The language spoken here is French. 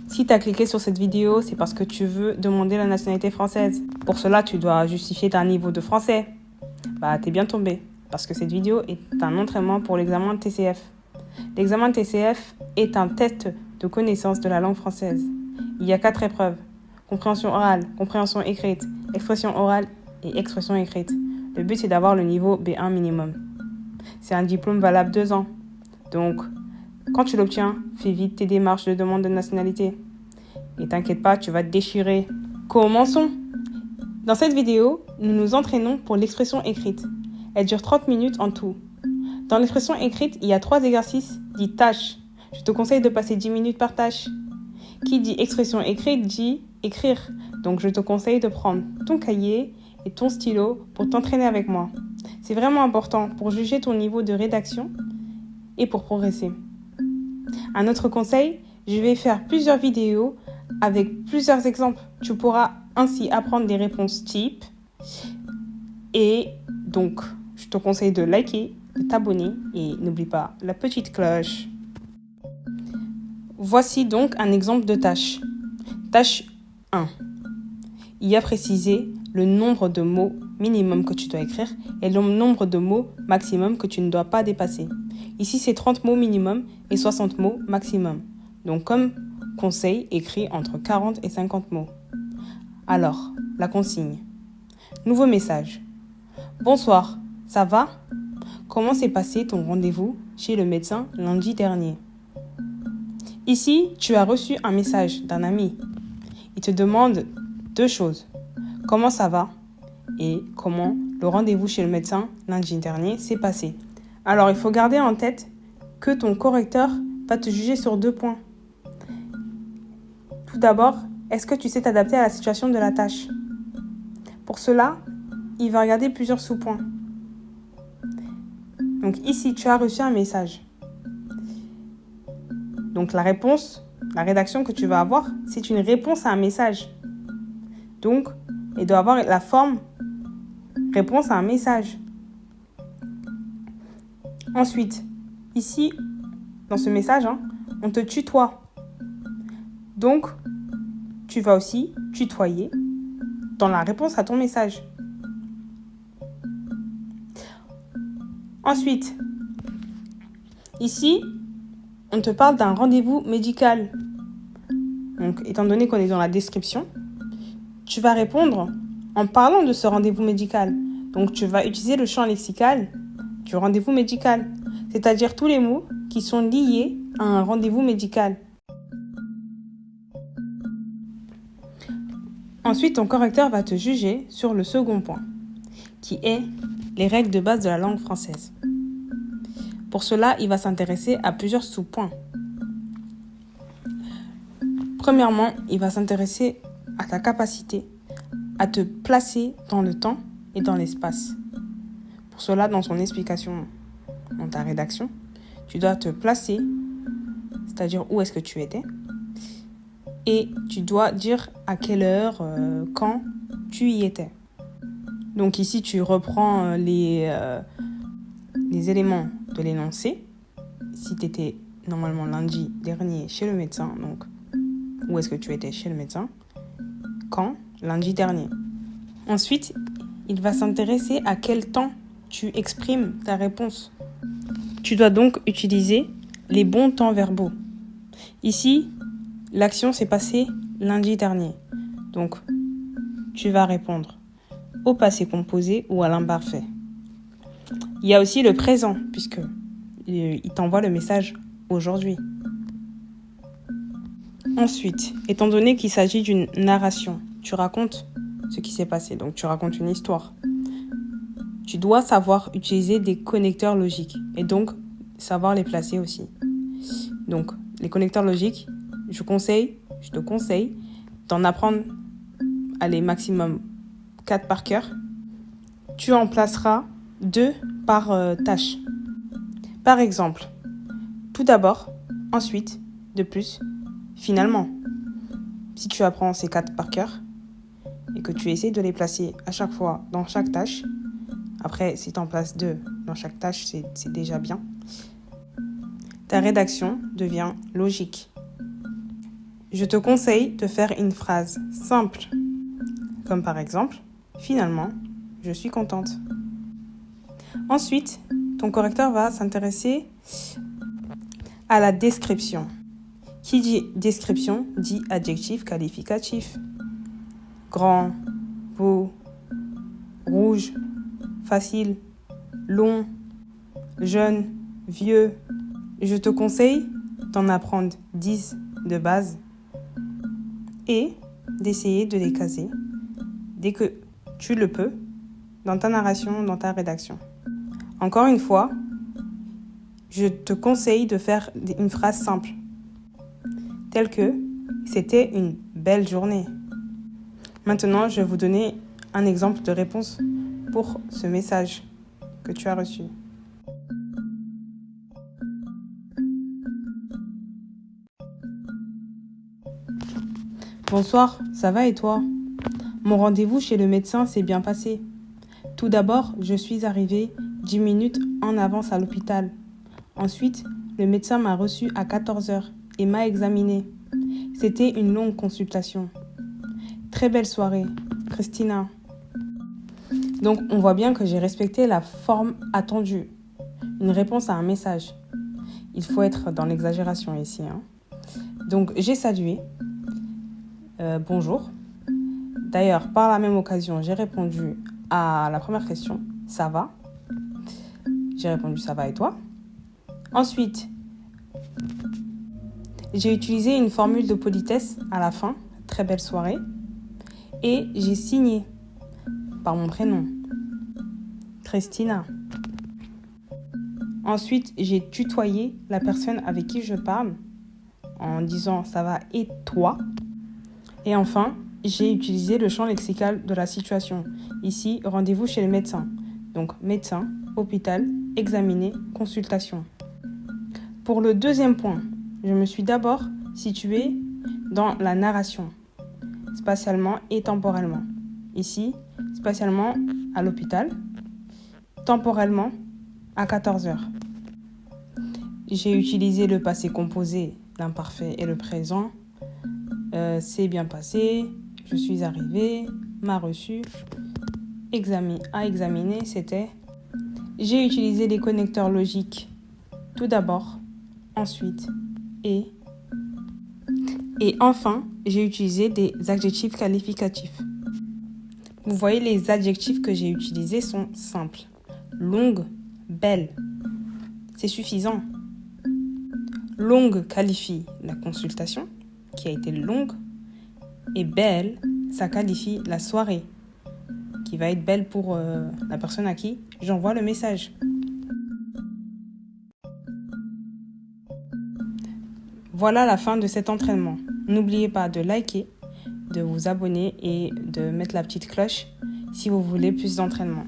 Si tu as cliqué sur cette vidéo, c'est parce que tu veux demander la nationalité française. Pour cela, tu dois justifier ton niveau de français. T'es bien tombé, parce que cette vidéo est un entraînement pour l'examen TCF. L'examen TCF est un test de connaissance de la langue française. Il y a 4 épreuves. Compréhension orale, compréhension écrite, expression orale et expression écrite. Le but, c'est d'avoir le niveau B1 minimum. C'est un diplôme valable 2 ans. Donc, quand tu l'obtiens, fais vite tes démarches de demande de nationalité. Et t'inquiète pas, tu vas te déchirer. Commençons! Dans cette vidéo, nous nous entraînons pour l'expression écrite. Elle dure 30 minutes en tout. Dans l'expression écrite, il y a 3 exercices dits tâches. Je te conseille de passer 10 minutes par tâche. Qui dit expression écrite dit écrire. Donc je te conseille de prendre ton cahier et ton stylo pour t'entraîner avec moi. C'est vraiment important pour juger ton niveau de rédaction et pour progresser. Un autre conseil, je vais faire plusieurs vidéos avec plusieurs exemples. Tu pourras ainsi apprendre des réponses types. Et donc, je te conseille de liker, de t'abonner et n'oublie pas la petite cloche. Voici donc un exemple de tâche. Tâche 1. Il y a précisé le nombre de mots minimum que tu dois écrire et le nombre de mots maximum que tu ne dois pas dépasser. Ici, c'est 30 mots minimum et 60 mots maximum. Donc, comme conseil, écris entre 40 et 50 mots. Alors, la consigne. Nouveau message. Bonsoir, ça va? Comment s'est passé ton rendez-vous chez le médecin lundi dernier? Ici, tu as reçu un message d'un ami. Il te demande 2 choses. Comment ça va? Et comment le rendez-vous chez le médecin lundi dernier s'est passé. Alors, il faut garder en tête que ton correcteur va te juger sur 2 points. Tout d'abord, est-ce que tu sais t'adapter à la situation de la tâche? Pour cela, il va regarder plusieurs sous-points. Donc ici, tu as reçu un message. Donc la réponse, la rédaction que tu vas avoir, c'est une réponse à un message. Donc, il doit avoir la forme réponse à un message. Ensuite, ici, dans ce message, on te tutoie. Donc, tu vas aussi tutoyer dans la réponse à ton message. Ensuite, ici, on te parle d'un rendez-vous médical. Donc, étant donné qu'on est dans la description, tu vas répondre en parlant de ce rendez-vous médical. Donc, tu vas utiliser le champ lexical du rendez-vous médical, c'est-à-dire tous les mots qui sont liés à un rendez-vous médical. Ensuite, ton correcteur va te juger sur le second point, qui est les règles de base de la langue française. Pour cela, il va s'intéresser à plusieurs sous-points. Premièrement, il va s'intéresser à ta capacité à te placer dans le temps et dans l'espace. Pour cela, dans son explication, dans ta rédaction, tu dois te placer, c'est-à-dire où est-ce que tu étais, et tu dois dire à quelle heure, quand tu y étais. Donc ici, tu reprends les éléments de l'énoncé. Si tu étais normalement lundi dernier chez le médecin, donc où est-ce que tu étais chez le médecin? Quand? Lundi dernier. Ensuite, il va s'intéresser à quel temps tu exprimes ta réponse. Tu dois donc utiliser les bons temps verbaux. Ici, l'action s'est passée lundi dernier. Donc, tu vas répondre au passé composé ou à l'imparfait. Il y a aussi le présent, puisque il t'envoie le message aujourd'hui. Ensuite, étant donné qu'il s'agit d'une narration, tu racontes ce qui s'est passé, donc tu racontes une histoire. Tu dois savoir utiliser des connecteurs logiques et donc savoir les placer aussi. Donc, les connecteurs logiques, je te conseille d'en apprendre maximum 4 par cœur. Tu en placeras 2 par tâche. Par exemple, tout d'abord, ensuite, de plus, finalement. Si tu apprends ces 4 par cœur et que tu essaies de les placer à chaque fois dans chaque tâche, après, si tu en places 2 dans chaque tâche, c'est déjà bien. Ta rédaction devient logique. Je te conseille de faire une phrase simple, comme par exemple, finalement, je suis contente. Ensuite, ton correcteur va s'intéresser à la description. Qui dit description dit adjectif qualificatif. Grand, beau, rouge, facile, long, jeune, vieux. Je te conseille d'en apprendre 10 de base et d'essayer de les caser dès que tu le peux dans ta narration, dans ta rédaction. Encore une fois, je te conseille de faire une phrase simple, telle que « C'était une belle journée ». Maintenant, je vais vous donner un exemple de réponse pour ce message que tu as reçu. Bonsoir, ça va et toi? Mon rendez-vous chez le médecin s'est bien passé. Tout d'abord, je suis arrivée 10 minutes en avance à l'hôpital. Ensuite, le médecin m'a reçu à 14h et m'a examinée. C'était une longue consultation. Très belle soirée, Christina. Donc, on voit bien que j'ai respecté la forme attendue. Une réponse à un message. Il faut être dans l'exagération ici. Donc, j'ai salué. Bonjour. D'ailleurs, par la même occasion, j'ai répondu à la première question. Ça va? J'ai répondu ça va et toi? Ensuite, j'ai utilisé une formule de politesse à la fin. Très belle soirée. Et j'ai signé par mon prénom. Christina. Ensuite, j'ai tutoyé la personne avec qui je parle en disant ça va et toi. Et enfin, j'ai utilisé le champ lexical de la situation. Ici, rendez-vous chez le médecin. Donc, médecin, hôpital, examiné, consultation. Pour le deuxième point, je me suis d'abord située dans la narration, spatialement et temporellement. Ici, spatialement à l'hôpital, temporellement à 14h. J'ai utilisé le passé composé, l'imparfait et le présent. C'est bien passé, je suis arrivée, m'a reçu, à examiner, c'était. J'ai utilisé les connecteurs logiques tout d'abord, ensuite et enfin, j'ai utilisé des adjectifs qualificatifs. Vous voyez, les adjectifs que j'ai utilisés sont simples. Longue, belle, c'est suffisant. Longue qualifie la consultation, qui a été longue, et belle, ça qualifie la soirée, qui va être belle pour la personne à qui j'envoie le message. Voilà la fin de cet entraînement. N'oubliez pas de liker, de vous abonner et de mettre la petite cloche si vous voulez plus d'entraînement.